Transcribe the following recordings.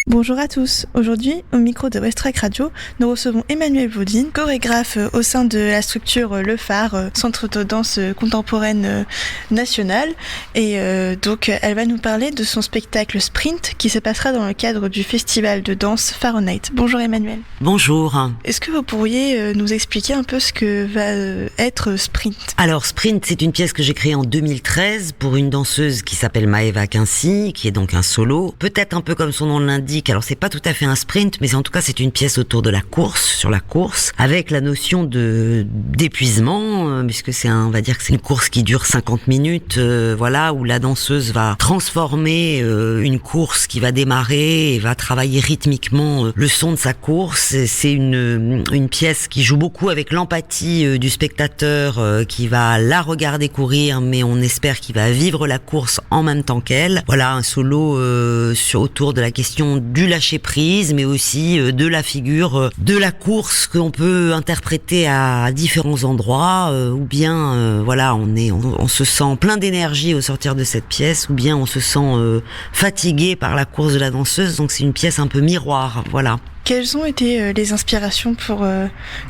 Bonjour à tous. Aujourd'hui, au micro de Westrack Radio, nous recevons Emmanuelle Vaudine, chorégraphe au sein de la structure Le Phare, Centre de danse contemporaine national. Et donc, elle va nous parler de son spectacle Sprint qui se passera dans le cadre du festival de danse Fahrenheit. Bonjour Emmanuelle. Bonjour. Est-ce que vous pourriez nous expliquer un peu ce que va être Sprint ? Alors Sprint, c'est une pièce que j'ai créée en 2013 pour une danseuse qui s'appelle Maëva Quincy, qui est donc un solo. Peut-être un peu comme son nom l'indique. Alors c'est pas tout à fait un sprint, mais en tout cas c'est une pièce autour de la course, sur la course, avec la notion d'épuisement, puisque on va dire que c'est une course qui dure 50 minutes, voilà, où la danseuse va transformer une course qui va démarrer et va travailler rythmiquement le son de sa course. C'est une pièce qui joue beaucoup avec l'empathie du spectateur qui va la regarder courir, mais on espère qu'il va vivre la course en même temps qu'elle. Voilà, un solo autour de la question du lâcher prise, mais aussi de la figure de la course qu'on peut interpréter à différents endroits, ou bien voilà, on se sent plein d'énergie au sortir de cette pièce, ou bien on se sent fatigué par la course de la danseuse. Donc c'est une pièce un peu miroir, voilà. Quelles ont été les inspirations pour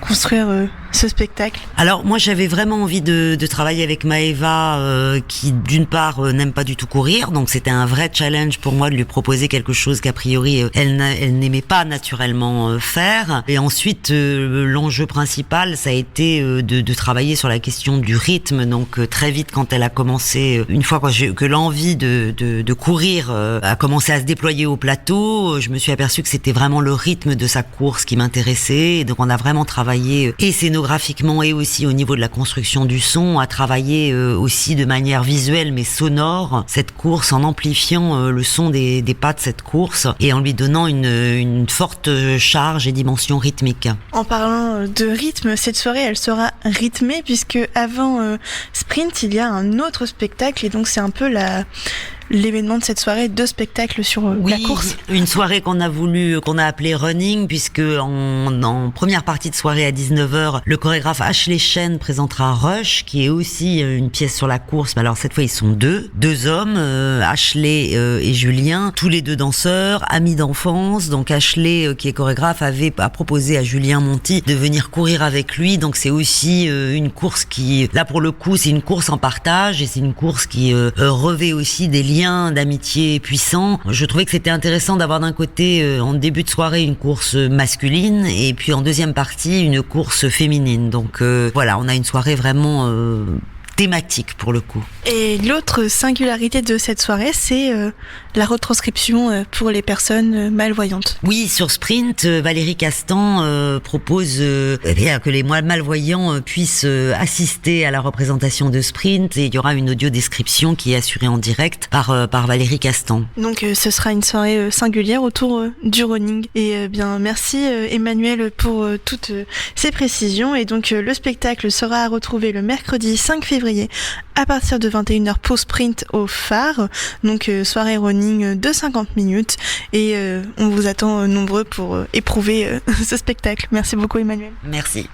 construire ce spectacle ? Alors moi j'avais vraiment envie de travailler avec Maëva qui d'une part n'aime pas du tout courir, donc c'était un vrai challenge pour moi de lui proposer quelque chose qu'a priori elle n'aimait pas naturellement faire. Et ensuite l'enjeu principal ça a été de travailler sur la question du rythme. Donc très vite quand elle a commencé, une fois que l'envie de courir a commencé à se déployer au plateau, je me suis aperçue que c'était vraiment le rythme de sa course qui m'intéressait. Et donc on a vraiment travaillé et scénographiquement et aussi au niveau de la construction du son, à travailler aussi de manière visuelle mais sonore cette course, en amplifiant le son des pas de cette course et en lui donnant une forte charge et dimension rythmique. En parlant de rythme, cette soirée elle sera rythmée puisque avant Sprint il y a un autre spectacle et donc c'est un peu l'événement de cette soirée, 2 spectacles sur la course. Une soirée qu'on a appelée Running, puisque en première partie de soirée à 19h, le chorégraphe Ashley Chen présentera Rush, qui est aussi une pièce sur la course, mais alors cette fois ils sont deux hommes, Ashley et Julien, tous les deux danseurs, amis d'enfance. Donc Ashley, qui est chorégraphe, a proposé à Julien Monti de venir courir avec lui. Donc c'est aussi une course qui, là pour le coup, c'est une course en partage et c'est une course qui revêt aussi des liens d'amitié puissants. Je trouvais que c'était intéressant d'avoir d'un côté, en début de soirée, une course masculine et puis en deuxième partie, une course féminine. Donc voilà, on a une soirée vraiment thématique pour le coup. Et l'autre singularité de cette soirée, c'est la retranscription pour les personnes malvoyantes. Oui, sur Sprint, Valérie Castan propose que les malvoyants puissent assister à la représentation de Sprint et il y aura une audio-description qui est assurée en direct par Valérie Castan. Donc ce sera une soirée singulière autour du running. Et bien merci Emmanuelle pour toutes ces précisions. Et donc le spectacle sera à retrouver le mercredi 5 février à partir de 21h pour Sprint au Phare, donc soirée running de 50 minutes et on vous attend nombreux pour éprouver ce spectacle. Merci beaucoup Emmanuelle. Merci.